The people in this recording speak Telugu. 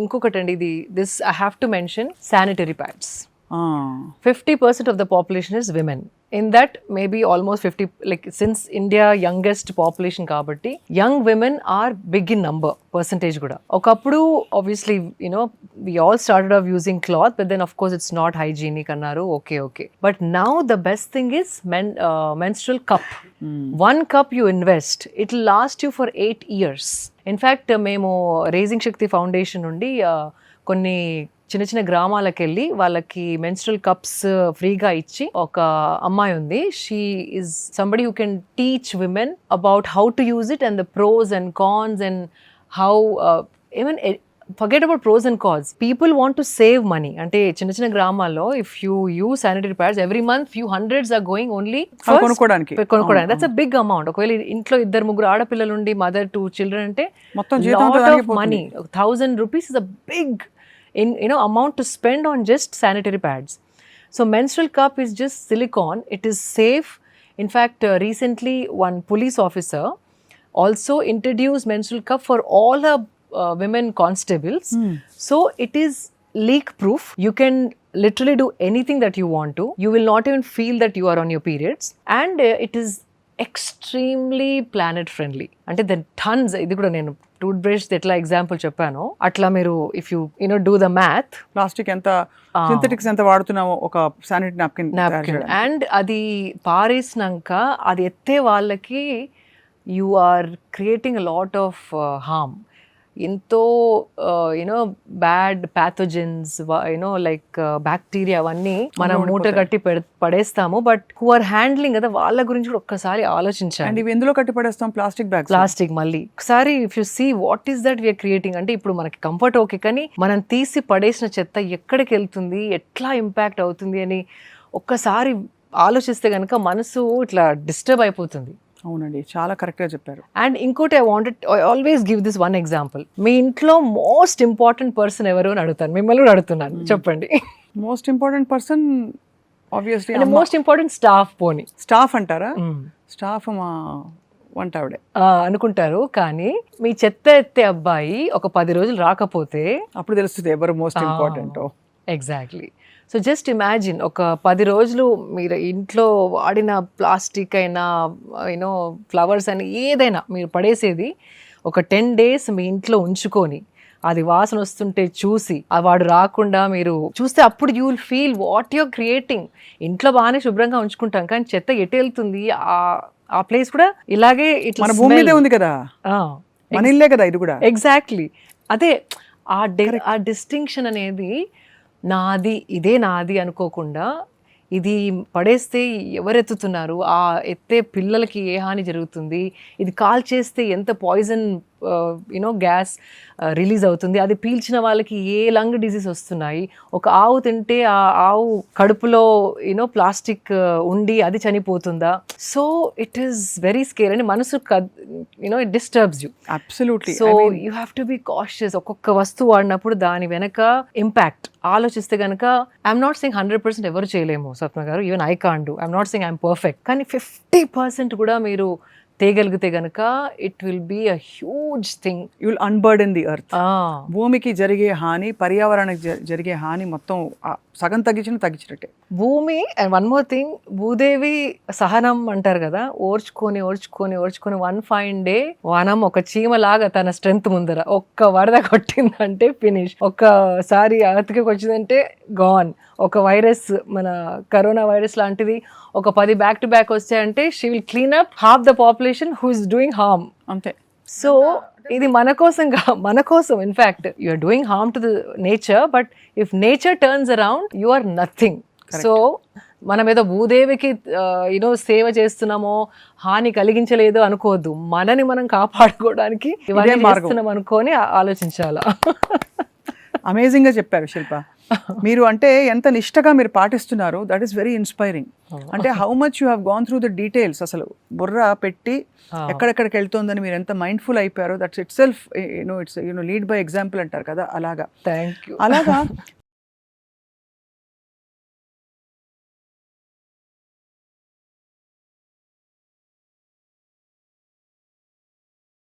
ఇంకొకటండి ఇది I have to mention sanitary pads. 50% of the population is women. In that, maybe almost 50, like since India youngest population kabatti, young women are big in number, percentage kuda. Okappudu, obviously, we all started off using cloth, but then of course it's not hygienic annaru, okay. But now the best thing is menstrual cup. One cup you invest, it'll last you for 8 years. In fact, memo Raising Shakti Foundation undi, కొన్ని చిన్న చిన్న గ్రామాలకు వెళ్ళి వాళ్ళకి మెన్స్ట్రల్ కప్స్ ఫ్రీగా ఇచ్చి ఒక అమ్మాయి ఉంది. She is somebody who can teach women about how to use it and the pros and cons and how even forget about pros and cons. People want to save money. అంటే చిన్న చిన్న గ్రామాల్లో if you use sanitary pads every month few hundreds are going only కొనుక్కోవడానికి. That's a big amount. ఒకవేళ ఇంట్లో 2-3 ఆడపిల్లలు ఉండి మదర్ 2 చిల్డ్రన్ అంటే money 1,000 rupees is a big amount to spend on just sanitary pads. So menstrual cup is just silicone. It is safe. In fact, recently one police officer also introduced menstrual cup for all her women constables. So it is leak proof. You can literally do anything that you want to. You will not even feel that you are on your periods. And it is extremely planet friendly. Ante the tons, ఇది కూడా నేను టూత్ బ్రష్ ఎట్లా ఎగ్జాంపుల్ చెప్పాను అట్లా మీరు if you do the math, plastic ఎంత సింథటిక్స్ ఎంత వాడుతున్నామో ఒక శానిటరీ నాప్కిన్ అండ్ అది పారేసినాక అది ఎత్తే వాళ్ళకి you are creating a lot of harm. ఎంతో బ్యాడ్ ప్యాథోజన్స్ లైక్ బ్యాక్టీరియా అవన్నీ మనం మూట కట్టి పడేస్తాము. బట్ హూ ఆర్ హ్యాండ్లింగ్ కదా వాళ్ళ గురించి కూడా ఒక్కసారి ఆలోచించాలి. ఇవి ఎందులో కట్టి పడేస్తాం? ప్లాస్టిక్ మళ్ళీ ఒకసారి if you see what is that we're creating. అంటే ఇప్పుడు మనకి కంఫర్ట్ ఓకే, కానీ మనం తీసి పడేసిన చెత్త ఎక్కడికి వెళ్తుంది, ఎట్లా ఇంపాక్ట్ అవుతుంది అని ఒక్కసారి ఆలోచిస్తే కనుక మనసు ఇట్లా డిస్టర్బ్ అయిపోతుంది. అవునండి, చాలా కరెక్ట్గా చెప్పారు. అండ్ ఇంకోటి I always give this one example. మీ ఇంట్లో మోస్ట్ ఇంపార్టెంట్ పర్సన్ ఎవరు అని అడుగుతాను, మిమ్మల్ని కూడా అడుగుతున్నాను, చెప్పండి. Most important person obviously most important staff. పోనీ స్టాఫ్ అంటారా? స్టాఫ్ మా వంట ఆవిడే అనుకుంటారు, కానీ మీ చెత్త ఎత్తే అబ్బాయి ఒక 10 రోజులు రాకపోతే అప్పుడు తెలుస్తుంది ఎవరు most important. Exactly. So just imagine ఒక 10 రోజులు మీరు ఇంట్లో వాడిన ప్లాస్టిక్ అయినా ఫ్లవర్స్ అని ఏదైనా మీరు పడేసేది ఒక 10 days మీ ఇంట్లో ఉంచుకొని అది వాసన వస్తుంటే చూసి వాడు రాకుండా మీరు చూస్తే అప్పుడు you will feel what you're creating. ఇంట్లో బాగానే శుభ్రంగా ఉంచుకుంటాం, కానీ చెత్త ఎటు వెళ్తుంది ఆ ప్లేస్ కూడా ఇలాగే ఇట్లా మన భూమి మీదే ఉంది కదా, మన ఇల్లే కదా ఇది కూడా. ఎగ్జాక్ట్లీ. అదే ఆ డిస్టింక్షన్ అనేది నాది, ఇదే నాది అనుకోకుండా ఇది పడేస్తే ఎవరు ఎత్తుతున్నారు, ఆ ఎత్తే పిల్లలకి ఏ హాని జరుగుతుంది, ఇది కాల్ చేస్తే ఎంత పాయిజన్ గ్యాస్ రిలీజ్ అవుతుంది, అది పీల్చిన వాళ్ళకి ఏ లంగ్ డిసీజ్ వస్తున్నాయి, ఒక ఆవు తింటే ఆ ఆవు కడుపులో ప్లాస్టిక్ ఉండి అది చనిపోతుందా. So it is very scare అని మనసు it disturbs you. Absolutely. So you have to be cautious. ఒక్కొక్క వస్తువు వాడినప్పుడు దాని వెనక ఇంపాక్ట్ ఆలోచిస్తే కనుక ఐఎమ్ నాట్ సేయింగ్ 100% ఎవరు చేయలేము Swapna garu, even I can't do, I'm not saying I'm perfect, కానీ 50% కూడా మీరు తేగలిగితే గనక it will be a huge thing. You will unburden the earth. భూమికి జరిగే హాని, పర్యావరణానికి జరిగే హాని మొత్తం సగం తగ్గించినట్టే భూమి. And one more thing, Bhudevi సహనం అంటారు కదా, ఓర్చుకొని 1 fine day వనం ఒక చీమలాగా తన స్ట్రెంగ్త్ ముందర ఒక్క వరద కొట్టిందంటే ఫినిష్. ఒక్కసారి అతికి వచ్చిందంటే గాన్. ఒక వైరస్, మన కరోనా వైరస్ లాంటిది ఒక 10 back to back వచ్చాయంటే she will clean up half the population who is doing harm. అంతే. సో ఇది మన కోసం in fact you are doing harm to the nature, but if nature turns around you are nothing. So మనం ఏదో భూదేవికి సేవ చేస్తున్నామో, హాని కలిగించలేదు అనుకోవద్దు. మనని మనం కాపాడుకోవడానికి ఇవన్నీ చేస్తున్నాం అనుకొని ఆలోచించాలా. అమేజింగ్ గా చెప్పారు శిల్ప. మీరు అంటే ఎంత నిష్టగా మీరు పాటిస్తున్నారు, దట్ ఈస్ వెరీ ఇన్స్పైరింగ్. అంటే how much you have gone through the details. అసలు బుర్ర పెట్టి ఎక్కడెక్కడికి వెళ్తుందని మీరు ఎంత మైండ్ఫుల్ అయిపోయారో, that's it self it's lead by example అంటారు కదా, అలాగా. Thank you. అలాగా